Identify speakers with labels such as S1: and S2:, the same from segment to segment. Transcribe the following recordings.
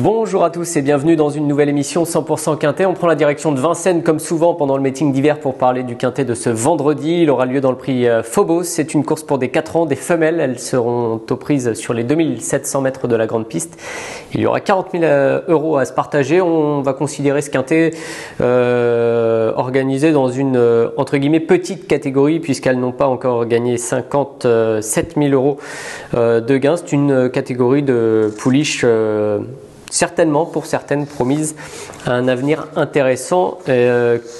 S1: Bonjour à tous et bienvenue dans une nouvelle émission 100% Quintet. On prend la direction de Vincennes comme souvent pendant le meeting d'hiver pour parler du Quintet de ce vendredi. Il aura lieu dans le prix Phobos. C'est une course pour des 4 ans, des femelles. Elles seront aux prises sur les 2700 mètres de la grande piste. Il y aura 40 000 € à se partager. On va considérer ce Quintet organisé dans une entre guillemets petite catégorie puisqu'elles n'ont pas encore gagné 57 000 € de gains. C'est une catégorie de pouliches certainement pour certaines promises à un avenir intéressant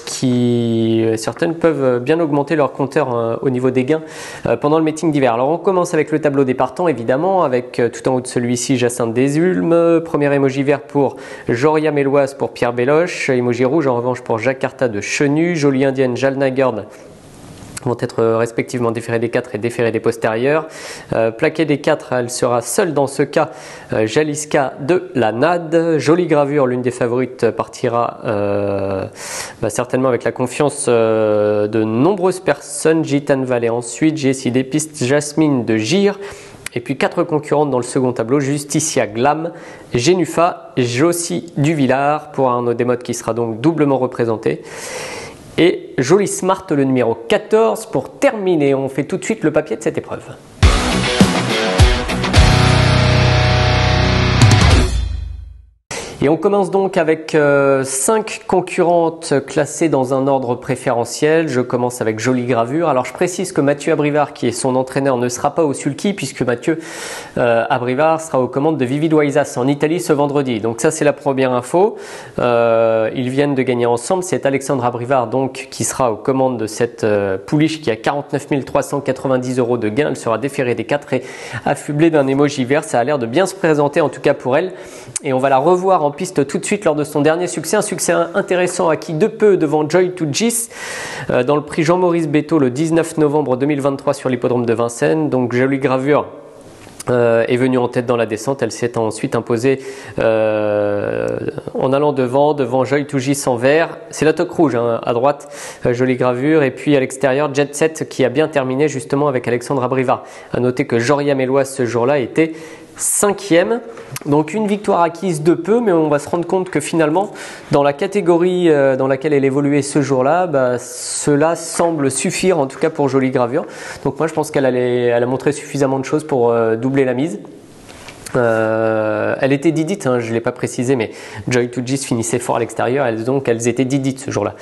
S1: qui certaines peuvent bien augmenter leur compteur au niveau des gains pendant le meeting d'hiver. Alors on commence avec le tableau des partants évidemment avec tout en haut de celui-ci Jacinthe Desulmes, premier emoji vert pour Joria Méloise pour Pierre Belloche, emoji rouge en revanche pour Jakarta de Chenu, Jolie Indienne Jalnagard vont être respectivement déférés des 4 et déférés des postérieurs. Plaqué des 4, elle sera seule dans ce cas, Jaliska de la NAD. Jolie gravure, l'une des favorites, partira certainement avec la confiance de nombreuses personnes. Gitane Valley ensuite, Jessie des pistes, Jasmine de Gire. Et puis 4 concurrentes dans le second tableau, Justicia Glam, Genufa, Josie Duvillard pour un Odémote qui sera donc doublement représenté. Et Jolie Smart, le numéro 14 pour terminer. On fait tout de suite le papier de cette épreuve. Et on commence donc avec 5 concurrentes classées dans un ordre préférentiel. Je commence avec Jolie Gravure. Alors je précise que Mathieu Abrivard, qui est son entraîneur, ne sera pas au sulky puisque Mathieu Abrivard sera aux commandes de Vivid Waisas en Italie ce vendredi. Donc ça c'est la première info. Ils viennent de gagner ensemble. C'est Alexandre Abrivard donc qui sera aux commandes de cette pouliche qui a 49 390 € de gain. Elle sera déférée des 4 et affublée d'un emoji vert. Ça a l'air de bien se présenter en tout cas pour elle. Et on va la revoir en piste tout de suite lors de son dernier succès, un succès intéressant acquis de peu devant Joy to Gis dans le prix Jean-Maurice Bétaux le 19 novembre 2023 sur l'hippodrome de Vincennes. Donc Jolie Gravure est venue en tête dans la descente. Elle s'est ensuite imposée en allant devant Joy to Gis en vert. C'est la toque rouge à droite, Jolie Gravure, et puis à l'extérieur Jet Set qui a bien terminé justement avec Alexandre Abrivard. À noter que Joria Méloise ce jour-là était 5e, donc une victoire acquise de peu, mais on va se rendre compte que finalement dans la catégorie dans laquelle elle évoluait ce jour-là, cela semble suffire en tout cas pour Jolie Gravure. Donc moi je pense qu'elle a montré suffisamment de choses pour doubler la mise. Elle était didite, je ne l'ai pas précisé, mais Joy to Gis finissait fort à l'extérieur, donc elles étaient didites ce jour-là.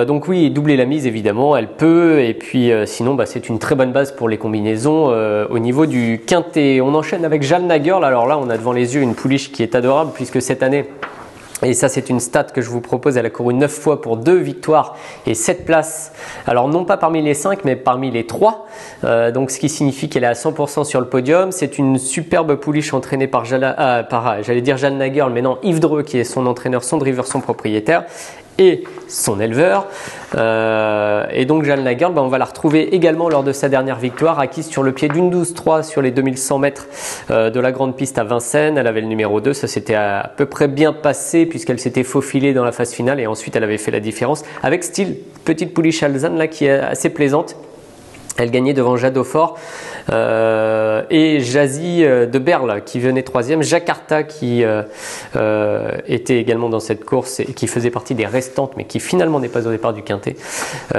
S1: Donc oui, doubler la mise évidemment, elle peut, et puis sinon c'est une très bonne base pour les combinaisons au niveau du Quintet. On enchaîne avec Jalnagard. Alors là on a devant les yeux une pouliche qui est adorable puisque cette année, et ça c'est une stat que je vous propose, elle a couru 9 fois pour 2 victoires et 7 places, alors non pas parmi les 5 mais parmi les 3, donc ce qui signifie qu'elle est à 100% sur le podium. C'est une superbe pouliche entraînée par j'allais dire Jalnagard, mais non, Yves Dreux qui est son entraîneur, son driver, son propriétaire et son éleveur. Et donc Jalnagard, on va la retrouver également lors de sa dernière victoire, acquise sur le pied d'une 12-3 sur les 2100 mètres de la grande piste à Vincennes. Elle avait le numéro 2, ça s'était à peu près bien passé puisqu'elle s'était faufilée dans la phase finale et ensuite elle avait fait la différence avec Style, petite pouliche alezane là qui est assez plaisante. Elle gagnait devant Jade Fort et Jazzy de Berle qui venait 3e, Jakarta qui était également dans cette course et qui faisait partie des restantes mais qui finalement n'est pas au départ du Quintet,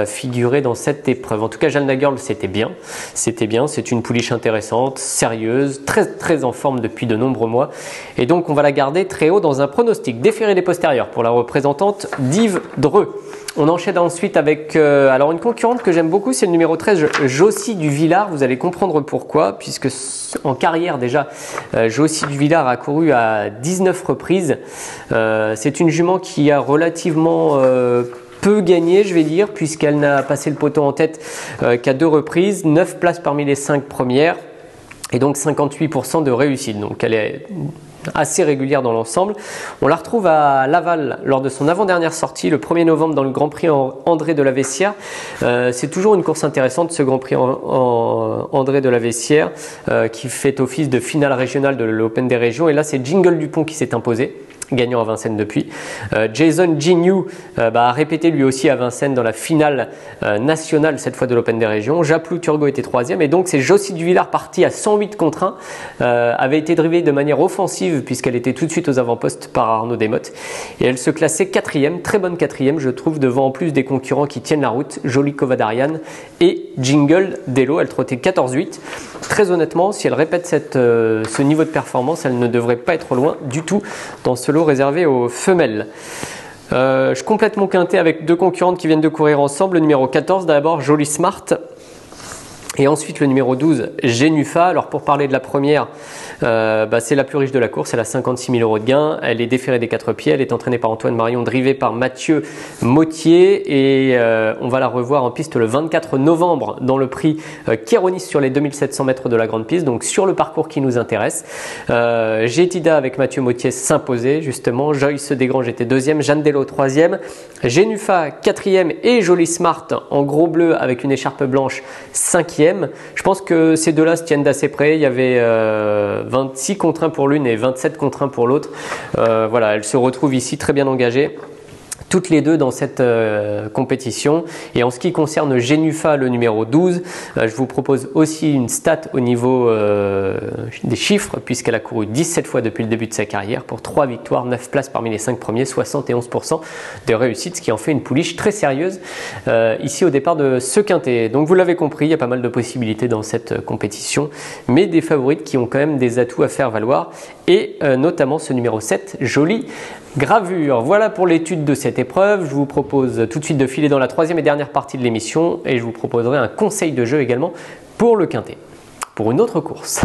S1: figurait dans cette épreuve. En tout cas Jalnagard c'était bien, c'est une pouliche intéressante, sérieuse, très en forme depuis de nombreux mois et donc on va la garder très haut dans un pronostic. Déféré des postérieurs pour la représentante d'Yves Dreux. On enchaîne ensuite avec alors une concurrente que j'aime beaucoup, c'est le numéro 13, Josie Duvillard. Vous allez comprendre pourquoi, puisque en carrière déjà, Josie Duvillard a couru à 19 reprises. C'est une jument qui a relativement peu gagné, je vais dire, puisqu'elle n'a passé le poteau en tête qu'à 2 reprises, 9 places parmi les 5 premières. Et donc 58% de réussite. Donc elle est assez régulière dans l'ensemble. On la retrouve à Laval lors de son avant-dernière sortie le 1er novembre dans le Grand Prix André de la Vessière. C'est toujours une course intéressante ce Grand Prix André de la Vessière qui fait office de finale régionale de l'Open des régions. Et là c'est Jingle Dupont qui s'est imposé gagnant à Vincennes depuis. Jason Gignoux a répété lui aussi à Vincennes dans la finale nationale, cette fois de l'Open des régions. Japlou Turgot était 3e et donc c'est Jocy Duvillard partie à 108 contre 1, avait été drivée de manière offensive puisqu'elle était tout de suite aux avant-postes par Arnaud Desmottes et elle se classait 4e, très bonne 4e je trouve, devant en plus des concurrents qui tiennent la route, Jolie Kovadarian et Jingle Delo. Elle trottait 14-8. Très honnêtement, si elle répète ce niveau de performance, elle ne devrait pas être loin du tout dans ce lot réservé aux femelles. Je complète mon quintet avec deux concurrentes qui viennent de courir ensemble. Le numéro 14 d'abord, Jolie Smart. Et ensuite le numéro 12, Genufa. Alors pour parler de la première, c'est la plus riche de la course, elle a 56 000 € de gain, elle est déférée des 4 pieds, elle est entraînée par Antoine Marion, drivée par Mathieu Mottier et on va la revoir en piste le 24 novembre dans le prix Kéronis sur les 2700 mètres de la grande piste, donc sur le parcours qui nous intéresse. Gétida avec Mathieu Mottier s'imposait justement, Joyce Desgranges était 2e, Jeanne Delo 3e, Genufa 4e et Jolie Smart en gros bleu avec une écharpe blanche 5e. Je pense que ces deux-là se tiennent d'assez près. Il y avait 26 contre 1 pour l'une et 27 contre 1 pour l'autre. Voilà, elles se retrouvent ici très bien engagées, toutes les deux dans cette compétition. Et en ce qui concerne Genufa, le numéro 12, je vous propose aussi une stat au niveau des chiffres, puisqu'elle a couru 17 fois depuis le début de sa carrière pour 3 victoires, 9 places parmi les 5 premiers, 71% de réussite, ce qui en fait une pouliche très sérieuse ici au départ de ce quintet. Donc vous l'avez compris, il y a pas mal de possibilités dans cette compétition, mais des favorites qui ont quand même des atouts à faire valoir, et notamment ce numéro 7, Jolie Gravure. Voilà pour l'étude de cette épreuve. Je vous propose tout de suite de filer dans la troisième et dernière partie de l'émission et je vous proposerai un conseil de jeu également pour le quintet, pour une autre course.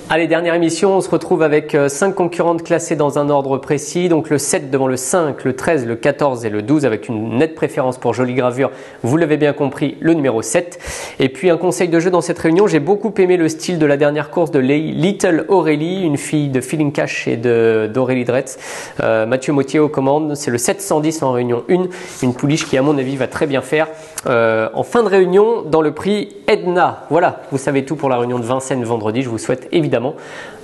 S1: Allez, dernière émission, on se retrouve avec 5 concurrentes classées dans un ordre précis, donc le 7 devant le 5, le 13, le 14 et le 12 avec une nette préférence pour Jolie Gravure, vous l'avez bien compris, le numéro 7. Et puis un conseil de jeu dans cette réunion, j'ai beaucoup aimé le style de la dernière course de Little Aurélie, une fille de Feeling Cash et d'Aurélie Dretz. Mathieu Mottier aux commandes, c'est le 710 en réunion 1, une pouliche qui à mon avis va très bien faire en fin de réunion dans le prix Edna. Voilà, vous savez tout pour la réunion de Vincennes vendredi, je vous souhaite évidemment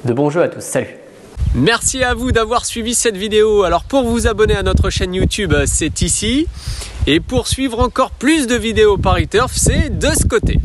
S1: de bons jeux à tous. Salut!
S2: Merci à vous d'avoir suivi cette vidéo. Alors pour vous abonner à notre chaîne YouTube, c'est ici. Et pour suivre encore plus de vidéos Paris Turf, c'est de ce côté.